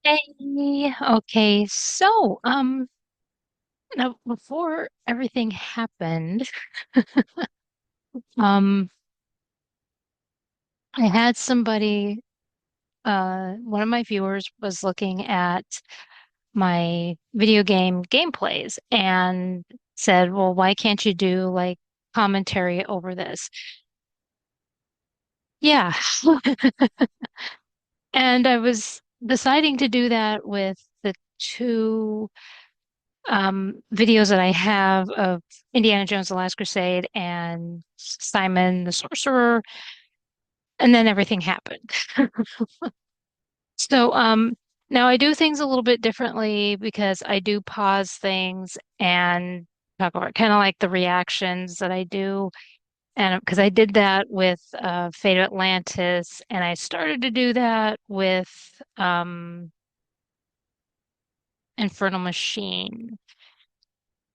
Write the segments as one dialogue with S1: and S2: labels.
S1: Hey, okay, now before everything happened, um, I had somebody, one of my viewers was looking at my video game gameplays and said, well, why can't you do like commentary over this? Yeah. And I was deciding to do that with the two videos that I have of Indiana Jones: The Last Crusade and Simon the Sorcerer, and then everything happened. So now I do things a little bit differently because I do pause things and talk about kind of like the reactions that I do. And because I did that with Fate of Atlantis, and I started to do that with Infernal Machine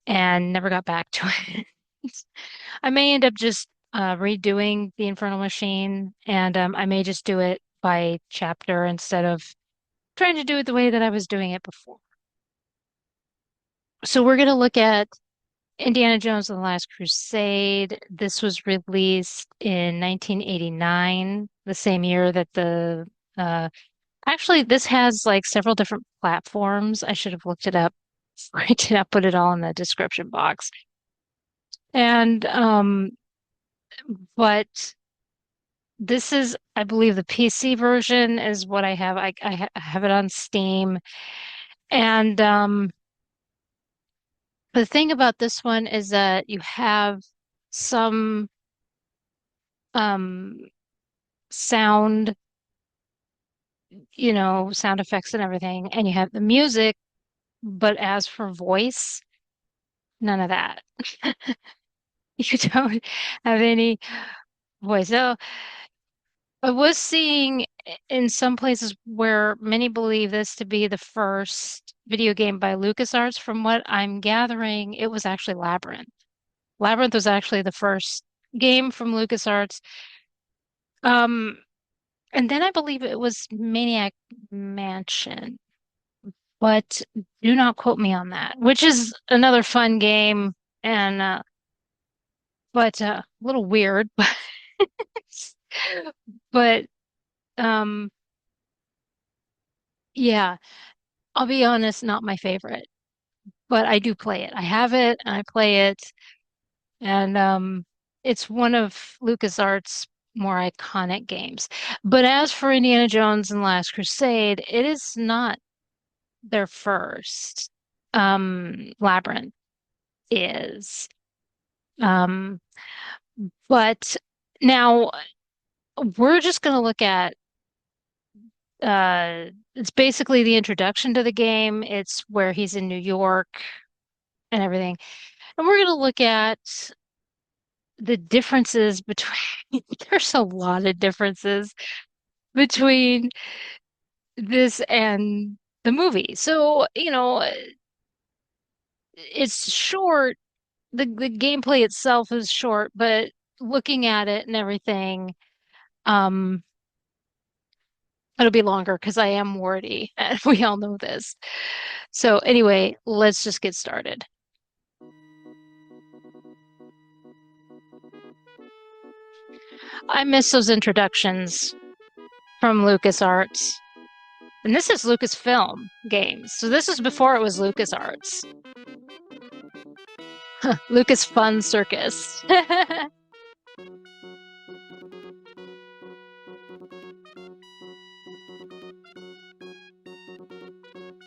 S1: and never got back to it. I may end up just redoing the Infernal Machine, and I may just do it by chapter instead of trying to do it the way that I was doing it before. So we're going to look at Indiana Jones and the Last Crusade. This was released in 1989, the same year that uh, actually, this has like several different platforms. I should have looked it up. I did not put it all in the description box. And but this is, I believe, the PC version is what I have. I have it on Steam. And the thing about this one is that you have some um, sound, sound effects and everything, and you have the music, but as for voice, none of that. You don't have any voice. So I was seeing in some places where many believe this to be the first video game by Lucasarts. From what I'm gathering, it was actually Labyrinth. Labyrinth was actually the first game from LucasArts. Um, and then I believe it was Maniac Mansion, but do not quote me on that, which is another fun game and but a little weird, but um yeah, I'll be honest, not my favorite. But I do play it. I have it and I play it. And it's one of LucasArts' more iconic games. But as for Indiana Jones and Last Crusade, it is not their first. Labyrinth is. Um, but now we're just going to look at it's basically the introduction to the game. It's where he's in New York and everything. And we're going to look at the differences between, there's a lot of differences between this and the movie. So, it's short. The gameplay itself is short, but looking at it and everything, um, it'll be longer because I am wordy, and we all know this. So anyway, let's just get started. I miss those introductions from LucasArts. And this is Lucasfilm games. So this is before it was LucasArts. Lucas Fun Circus.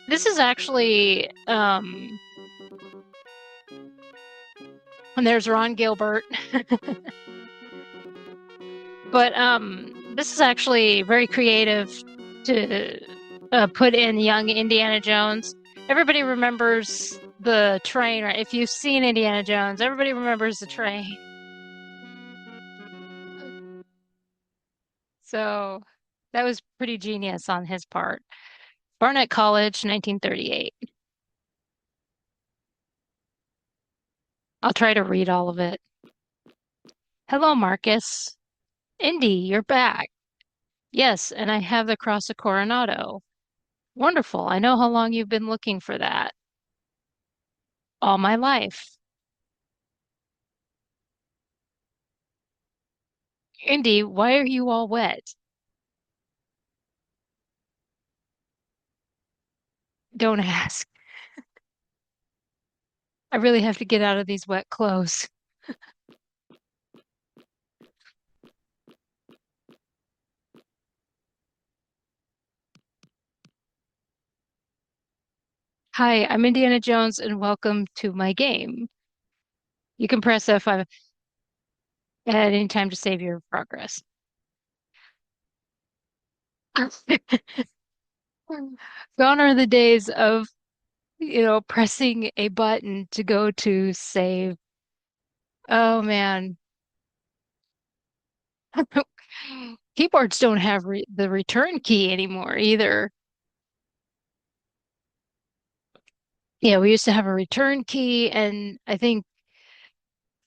S1: This is actually and there's Ron Gilbert. But this is actually very creative to put in young Indiana Jones. Everybody remembers the train, right? If you've seen Indiana Jones, everybody remembers the train. So that was pretty genius on his part. Barnett College, 1938. I'll try to read all of it. Hello, Marcus. Indy, you're back. Yes, and I have the Cross of Coronado. Wonderful. I know how long you've been looking for that. All my life. Indy, why are you all wet? Don't ask. I really have to get out of these wet clothes. Hi, I'm Indiana Jones, and welcome to my game. You can press F5 at any time to save your progress. Gone are the days of, pressing a button to go to save. Oh man. Keyboards don't have the return key anymore either. Yeah, we used to have a return key, and I think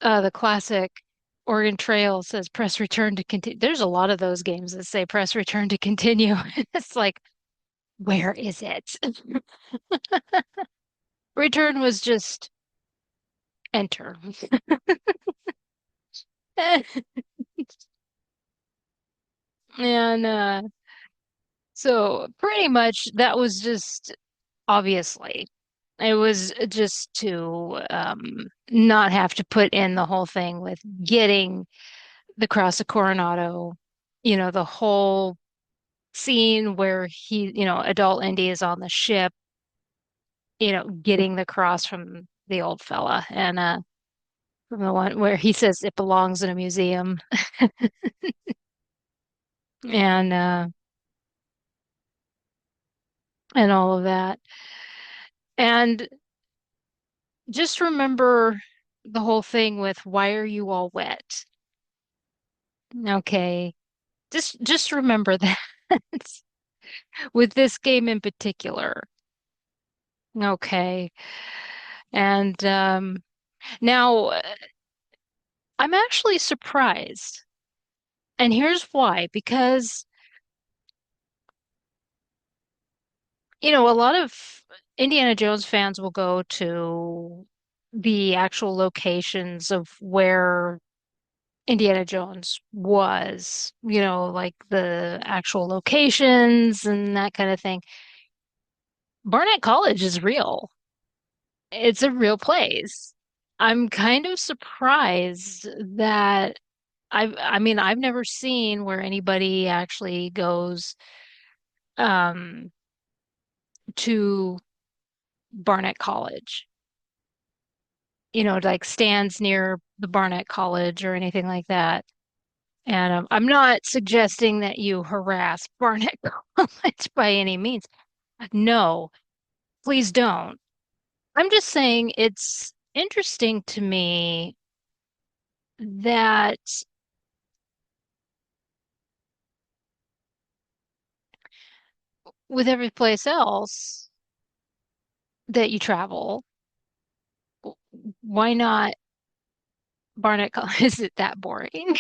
S1: the classic Oregon Trail says press return to continue. There's a lot of those games that say press return to continue. It's like, where is it? Return was just enter. And so pretty much that was just obviously it was just to not have to put in the whole thing with getting the Cross of Coronado, the whole scene where adult Indy is on the ship, getting the cross from the old fella and from the one where he says it belongs in a museum and and all of that. And just remember the whole thing with why are you all wet? Okay. Just remember that with this game in particular. Okay. And now I'm actually surprised. And here's why, because a lot of Indiana Jones fans will go to the actual locations of where Indiana Jones was, like the actual locations and that kind of thing. Barnett College is real. It's a real place. I'm kind of surprised that I mean, I've never seen where anybody actually goes um to Barnett College. Like stands near the Barnett College or anything like that. And I'm not suggesting that you harass Barnett College by any means. No, please don't. I'm just saying it's interesting to me that with every place else that you travel, why not Barnett College? Is it that boring?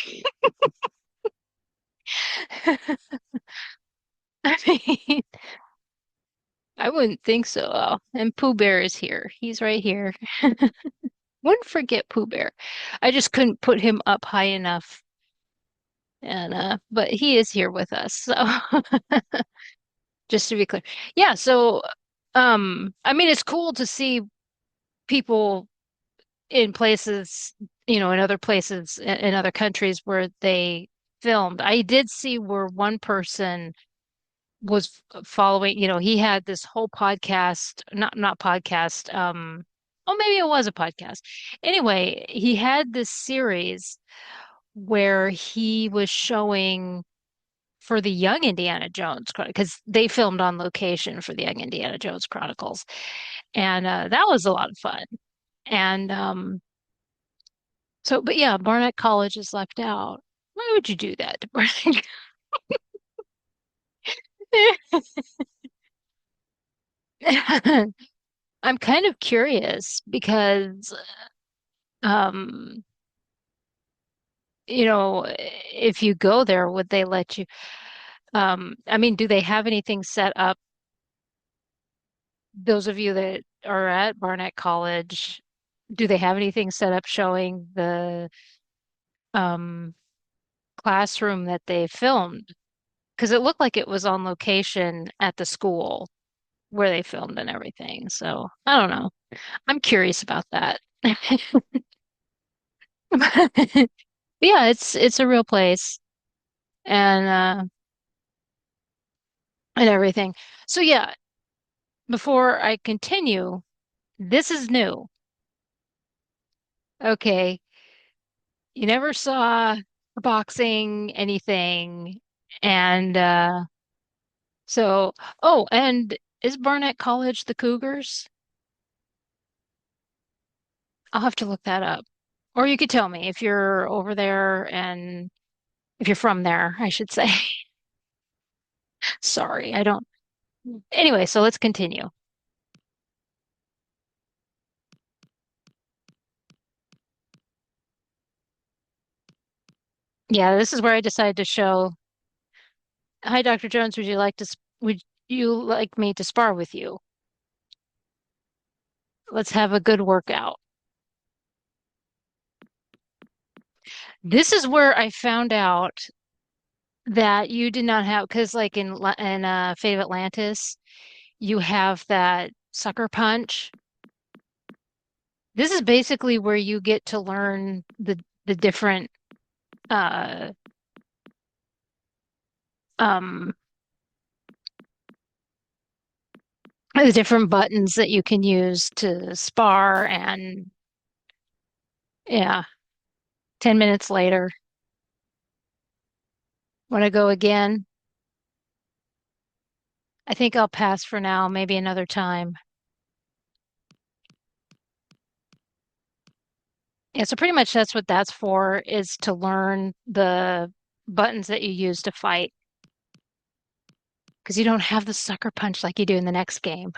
S1: I mean, I wouldn't think so. Oh, and Pooh Bear is here. He's right here. Wouldn't forget Pooh Bear. I just couldn't put him up high enough. And but he is here with us. So just to be clear. Yeah, so I mean it's cool to see people in places, in other places in other countries where they filmed. I did see where one person was following, he had this whole podcast, not podcast, oh maybe it was a podcast. Anyway, he had this series where he was showing for the Young Indiana Jones because they filmed on location for the Young Indiana Jones Chronicles, and that was a lot of fun. And so, but yeah, Barnett College is left out. Why would you do that to Barnett? I'm kind of curious because, um, if you go there, would they let you? I mean, do they have anything set up those of you that are at Barnett College, do they have anything set up showing the um, classroom that they filmed? Because it looked like it was on location at the school where they filmed and everything. So I don't know. I'm curious about that. Yeah, it's a real place and and everything. So yeah, before I continue, this is new. Okay, you never saw boxing anything, and so oh, and is Barnett College the Cougars? I'll have to look that up. Or you could tell me if you're over there and if you're from there, I should say. Sorry, I don't. Anyway, so let's continue. Yeah, this is where I decided to show. Hi, Dr. Jones, would you like me to spar with you? Let's have a good workout. This is where I found out that you did not have, because like in Fate of Atlantis, you have that sucker punch. This is basically where you get to learn the different uh um the different buttons that you can use to spar and yeah, 10 minutes later, want to go again? I think I'll pass for now, maybe another time. Yeah, so pretty much that's what that's for, is to learn the buttons that you use to fight, because you don't have the sucker punch like you do in the next game.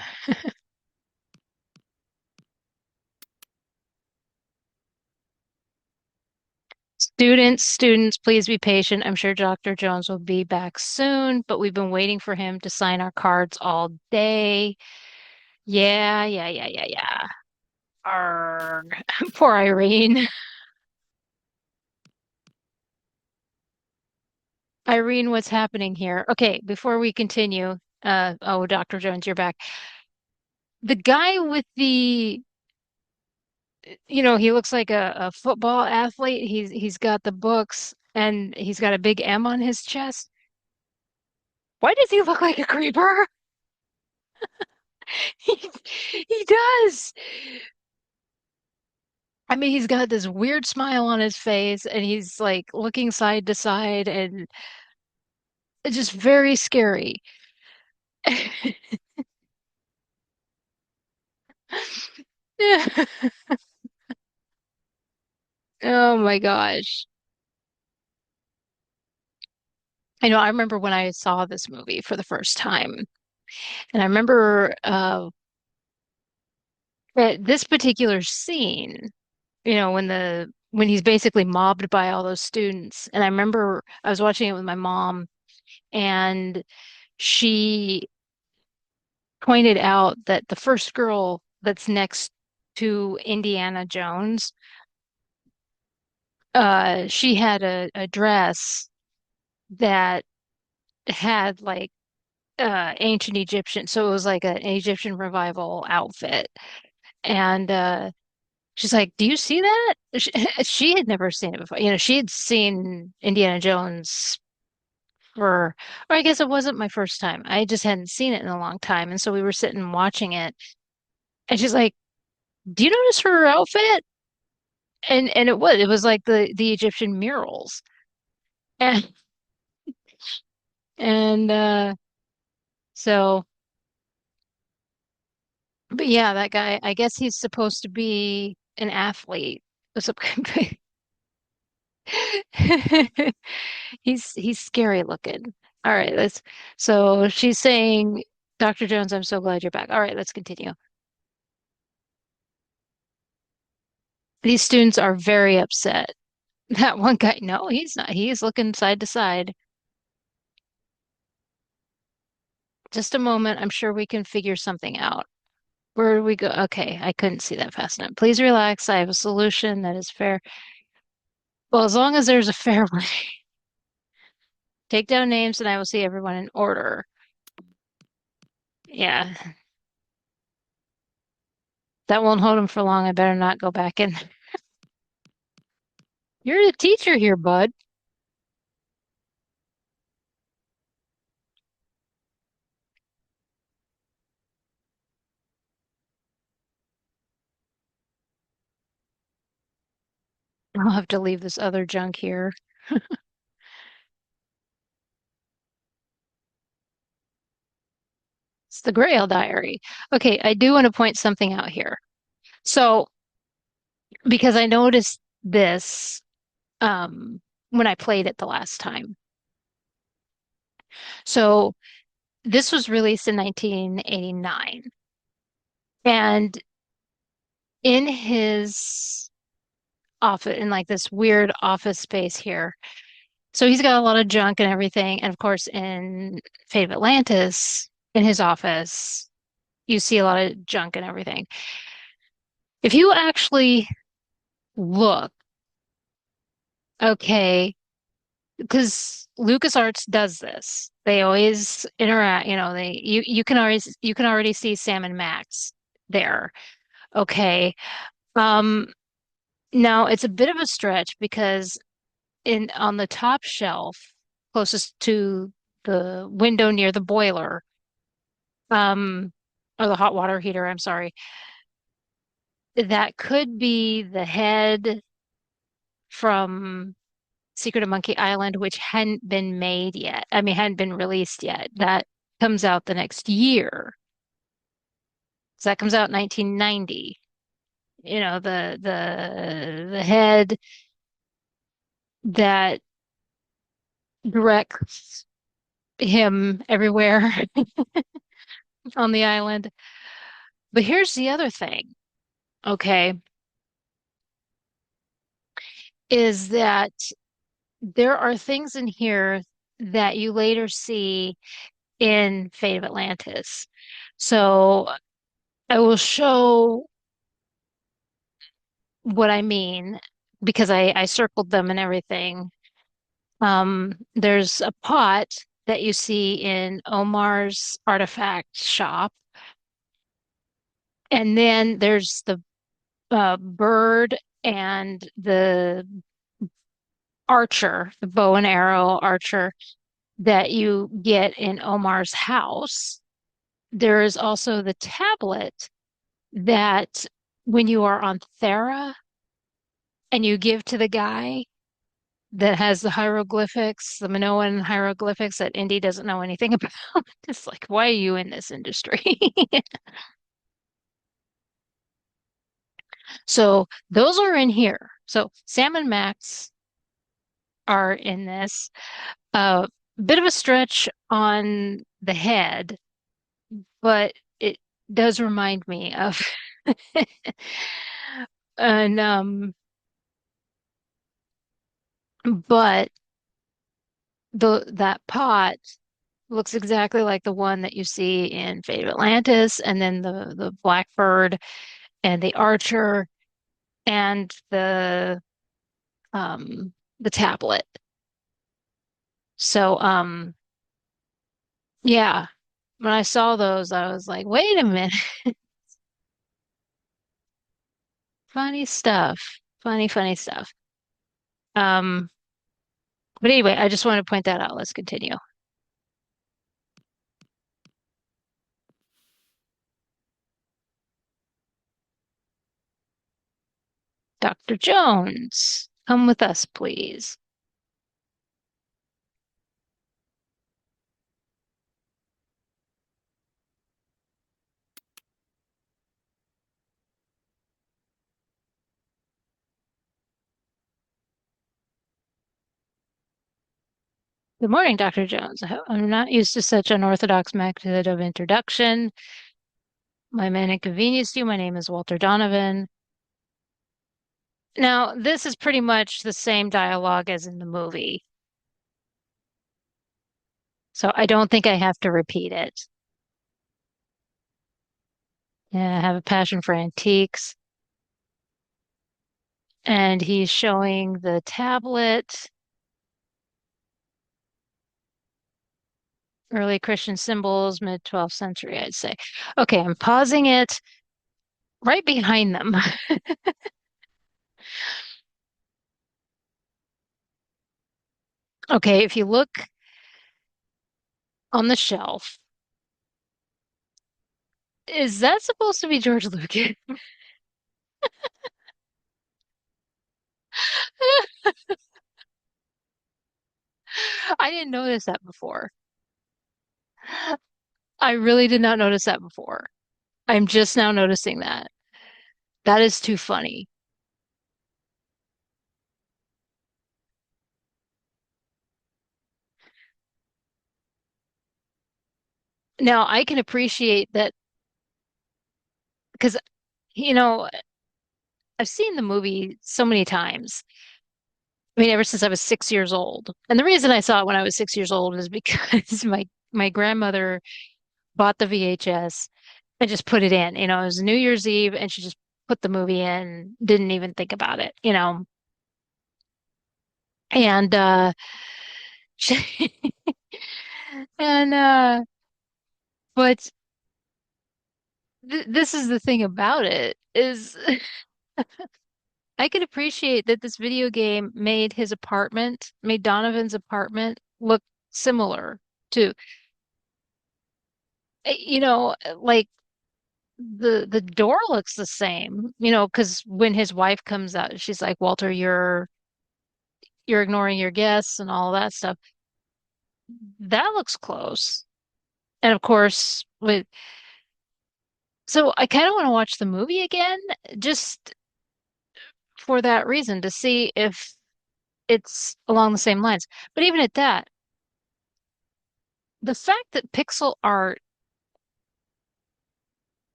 S1: Students, please be patient. I'm sure Dr. Jones will be back soon, but we've been waiting for him to sign our cards all day. Yeah. Arrgh. Poor Irene. Irene, what's happening here? Okay, before we continue, oh, Dr. Jones, you're back. The guy with he looks like a football athlete. He's got the books and he's got a big M on his chest. Why does he look like a creeper? He, he does. I mean, he's got this weird smile on his face and he's like looking side to side and it's just very scary. Oh my gosh. I remember when I saw this movie for the first time, and I remember that this particular scene, when he's basically mobbed by all those students. And I remember I was watching it with my mom, and she pointed out that the first girl that's next to Indiana Jones, she had a dress that had like ancient Egyptian, so it was like an Egyptian revival outfit. And she's like, "Do you see that?" She had never seen it before. She had seen Indiana Jones or I guess it wasn't my first time. I just hadn't seen it in a long time. And so we were sitting watching it, and she's like, "Do you notice her outfit?" And it was like the Egyptian murals. And and so but yeah, that guy, I guess he's supposed to be an athlete. Some- He's scary looking. All right, so she's saying, Dr. Jones, I'm so glad you're back. All right, let's continue. These students are very upset. That one guy, no, he's not. He's looking side to side. Just a moment. I'm sure we can figure something out. Where do we go? Okay, I couldn't see that fast enough. Please relax. I have a solution that is fair. Well, as long as there's a fair way. Take down names and I will see everyone in order. Yeah, that won't hold him for long. I better not go back in. You're the teacher here, bud. I'll have to leave this other junk here. It's the Grail Diary. Okay, I do want to point something out here. So, because I noticed this when I played it the last time. So, this was released in 1989. And in his office, in like this weird office space here, so he's got a lot of junk and everything. And of course, in Fate of Atlantis, in his office, you see a lot of junk and everything. If you actually look, okay, because LucasArts does this. They always interact, you can already see Sam and Max there. Okay. Um Now it's a bit of a stretch because in on the top shelf, closest to the window near the boiler, um, or the hot water heater, I'm sorry, that could be the head from Secret of Monkey Island, which hadn't been made yet. I mean, hadn't been released yet. That comes out the next year. So that comes out 1990. You know, the head that directs him everywhere on the island. But here's the other thing, okay, is that there are things in here that you later see in Fate of Atlantis. So I will show what I mean because I circled them and everything. There's a pot that you see in Omar's artifact shop, and then there's the bird and the archer, the bow and arrow archer that you get in Omar's house. There is also the tablet that when you are on Thera and you give to the guy that has the hieroglyphics, the Minoan hieroglyphics that Indy doesn't know anything about. It's like, why are you in this industry? So those are in here. So Sam and Max are in this. A bit of a stretch on the head, but it does remind me of and but the that pot looks exactly like the one that you see in Fate of Atlantis, and then the blackbird and the archer and the tablet. So yeah, when I saw those, I was like, wait a minute, funny stuff, funny stuff. Um, but anyway, I just want to point that out. Let's continue. Dr. Jones, come with us, please. Good morning, Dr. Jones. I'm not used to such unorthodox method of introduction. My man inconvenienced you. My name is Walter Donovan. Now, this is pretty much the same dialogue as in the movie, so I don't think I have to repeat it. Yeah, I have a passion for antiques. And he's showing the tablet, early Christian symbols, mid 12th century, I'd say. Okay, I'm pausing it right behind them. Okay, if you look on the shelf, is that supposed to be George Lucas? I didn't notice that before. I really did not notice that before. I'm just now noticing that. That is too funny. Now, I can appreciate that because, you know, I've seen the movie so many times. I mean, ever since I was 6 years old. And the reason I saw it when I was 6 years old is because my grandmother bought the VHS and just put it in. It was New Year's Eve and she just put the movie in, didn't even think about it. And she, and but th this is the thing about it is I could appreciate that this video game made Donovan's apartment look similar to, like the door looks the same, because when his wife comes out, she's like, Walter, you're ignoring your guests and all that stuff. That looks close. And of course, so I kind of want to watch the movie again, just for that reason, to see if it's along the same lines. But even at that, the fact that pixel art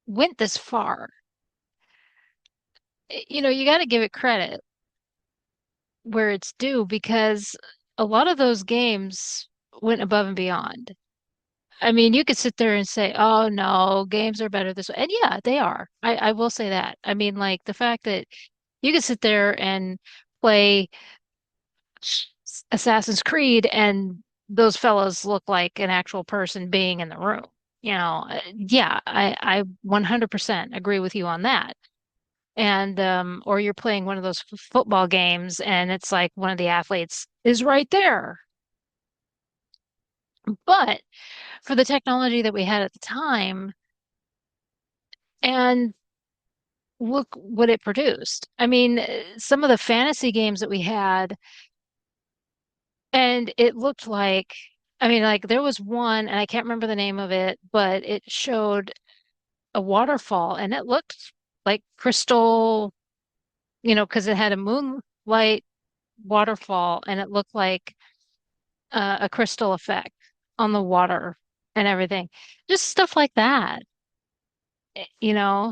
S1: went this far, you got to give it credit where it's due because a lot of those games went above and beyond. I mean, you could sit there and say, "Oh no, games are better this way," and yeah, they are. I will say that. I mean, like the fact that you could sit there and play Assassin's Creed, and those fellows look like an actual person being in the room. Yeah, I 100% agree with you on that. And or you're playing one of those football games, and it's like one of the athletes is right there. But for the technology that we had at the time, and look what it produced. I mean, some of the fantasy games that we had, and it looked like, I mean, like there was one, and I can't remember the name of it, but it showed a waterfall, and it looked like crystal, because it had a moonlight waterfall, and it looked like a crystal effect on the water and everything. Just stuff like that,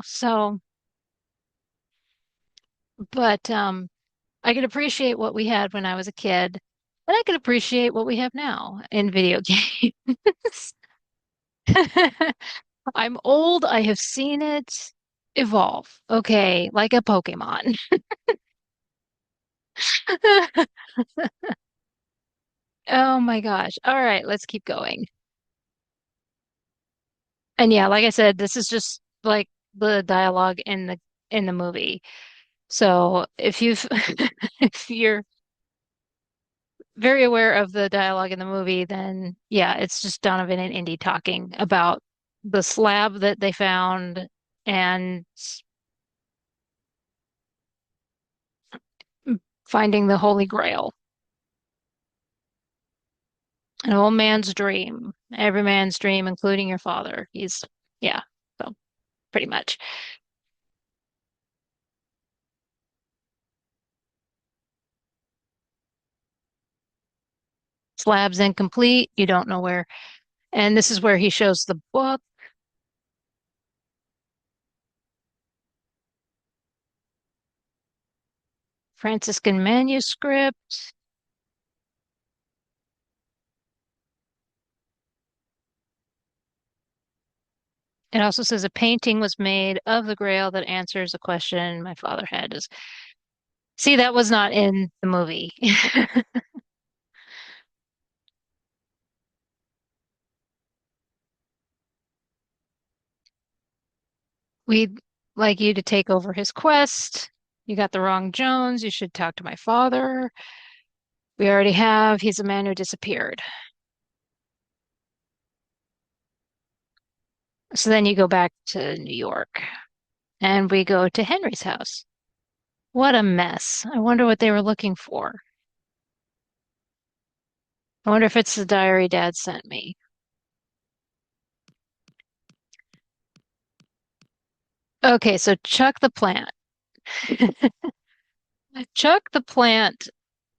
S1: so, but I could appreciate what we had when I was a kid, and I could appreciate what we have now in video games. I'm old. I have seen it evolve. Okay, like a Pokemon. Oh my gosh. All right, let's keep going. And yeah, like I said, this is just like the dialogue in the movie. So if you're very aware of the dialogue in the movie, then yeah, it's just Donovan and Indy talking about the slab that they found and finding the Holy Grail. An old man's dream, every man's dream, including your father. Yeah, so pretty much. Slab's incomplete. You don't know where. And this is where he shows the book, Franciscan manuscript. It also says a painting was made of the Grail that answers a question my father had. See, that was not in the movie. We'd like you to take over his quest. You got the wrong Jones. You should talk to my father. We already have. He's a man who disappeared. So then you go back to New York and we go to Henry's house. What a mess. I wonder what they were looking for. I wonder if it's the diary Dad sent me. Okay, so Chuck the plant. Chuck the plant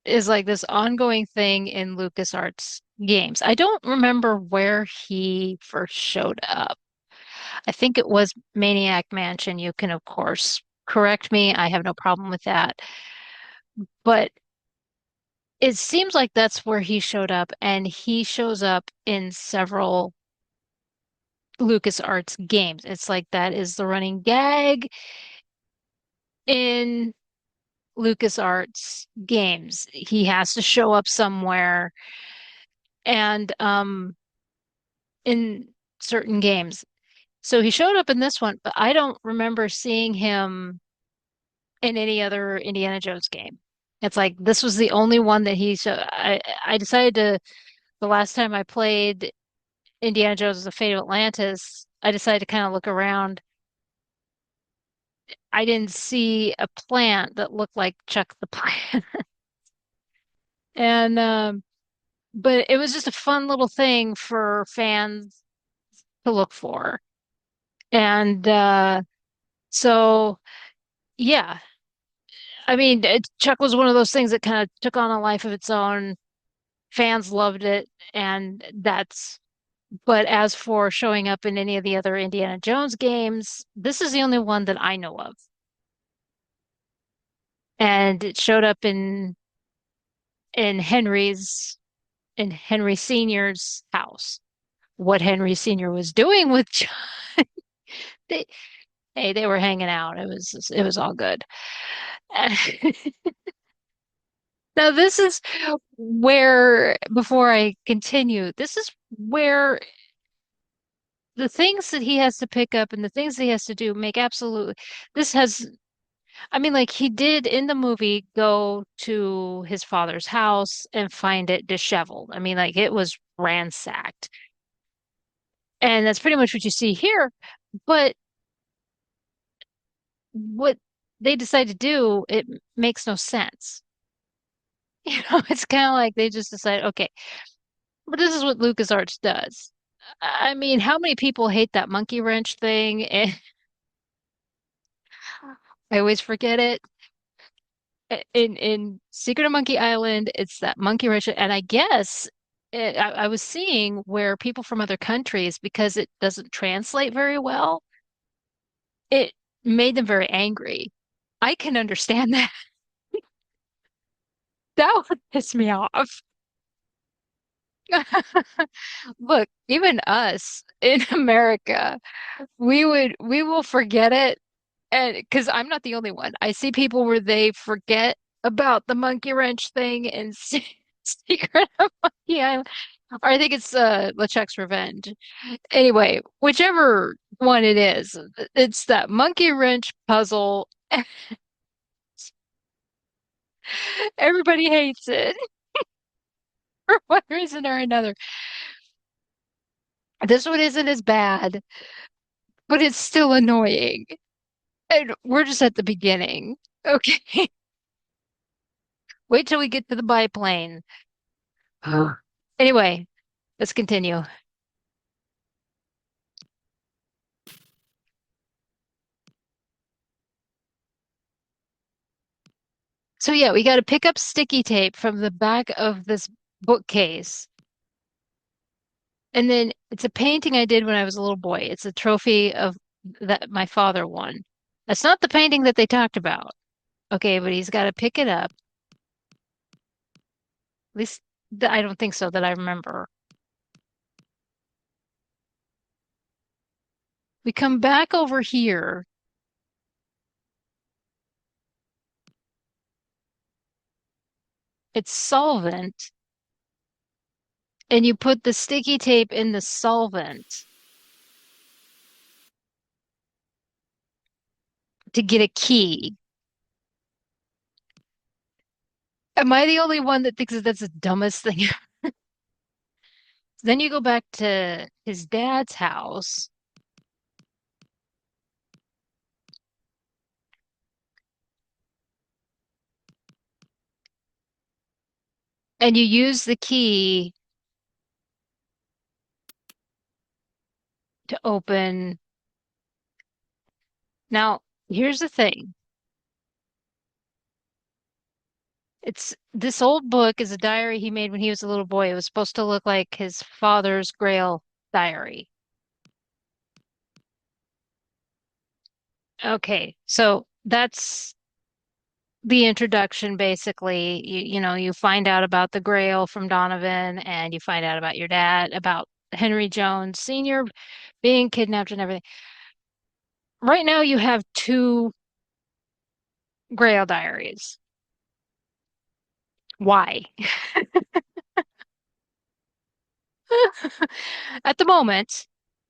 S1: is like this ongoing thing in LucasArts games. I don't remember where he first showed up. I think it was Maniac Mansion. You can, of course, correct me. I have no problem with that. But it seems like that's where he showed up, and he shows up in several LucasArts games. It's like that is the running gag in LucasArts games. He has to show up somewhere and in certain games. So he showed up in this one, but I don't remember seeing him in any other Indiana Jones game. It's like this was the only one that he showed. I decided to the last time I played Indiana Jones: The Fate of Atlantis, I decided to kind of look around. I didn't see a plant that looked like Chuck the Plant. And but it was just a fun little thing for fans to look for. And so yeah, I mean, Chuck was one of those things that kind of took on a life of its own. Fans loved it, and that's. But as for showing up in any of the other Indiana Jones games, this is the only one that I know of. And it showed up in Henry's in Henry Sr.'s house. What Henry Sr. was doing with John, they, hey, they were hanging out. It was all good. Now this is where, before I continue, this is where the things that he has to pick up and the things he has to do make absolutely this has I mean, like he did in the movie go to his father's house and find it disheveled. I mean, like it was ransacked. And that's pretty much what you see here. But what they decide to do, it makes no sense. It's kind of like they just decide, okay, but this is what LucasArts does. I mean, how many people hate that monkey wrench thing? And I always forget it. In Secret of Monkey Island, it's that monkey wrench, and I guess I was seeing where people from other countries, because it doesn't translate very well, it made them very angry. I can understand that. That would piss me off. Look, even us in America, we will forget it, and because I'm not the only one. I see people where they forget about the monkey wrench thing and Secret of Monkey Island. Or I think it's LeChuck's Revenge. Anyway, whichever one it is, it's that monkey wrench puzzle. Everybody hates it for one reason or another. This one isn't as bad, but it's still annoying. And we're just at the beginning. Okay. Wait till we get to the biplane. Anyway, let's continue. So yeah, we got to pick up sticky tape from the back of this bookcase. And then it's a painting I did when I was a little boy. It's a trophy of that my father won. That's not the painting that they talked about. Okay, but he's got to pick it up. At least I don't think so that I remember. We come back over here. It's solvent, and you put the sticky tape in the solvent to get a key. Am I the only one that thinks that that's the dumbest thing? Then you go back to his dad's house and you use the key to open. Now, here's the thing. It's this old book is a diary he made when he was a little boy. It was supposed to look like his father's Grail diary. Okay, so that's the introduction basically. You find out about the Grail from Donovan and you find out about your dad, about Henry Jones Sr. being kidnapped and everything. Right now you have two Grail diaries. Why? At the moment,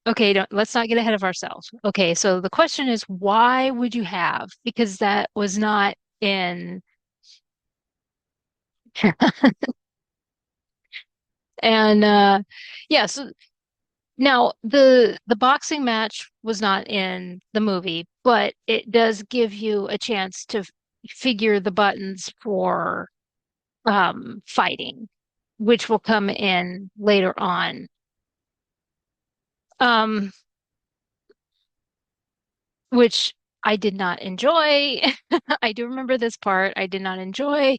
S1: okay, let's not get ahead of ourselves. Okay, so the question is, why would you have? Because that was not in, and yeah. So now the boxing match was not in the movie, but it does give you a chance to figure the buttons for fighting, which will come in later on. Um, which I did not enjoy. I do remember this part. I did not enjoy.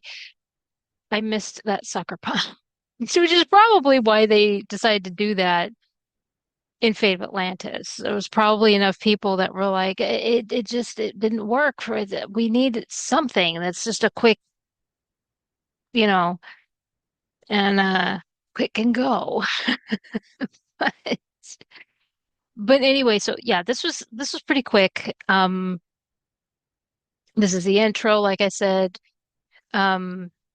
S1: I missed that sucker punch, which is probably why they decided to do that in Fate of Atlantis. There was probably enough people that were like, it didn't work for it. We need something that's just a quick, you know, and quick and go. But but anyway, so yeah, this was pretty quick. This is the intro, like I said.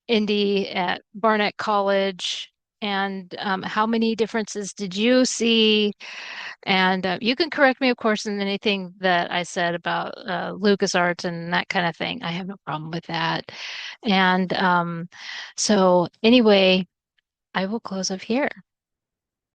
S1: Indy at Barnett College. And how many differences did you see? And you can correct me, of course, in anything that I said about LucasArts and that kind of thing. I have no problem with that. And so, anyway, I will close up here.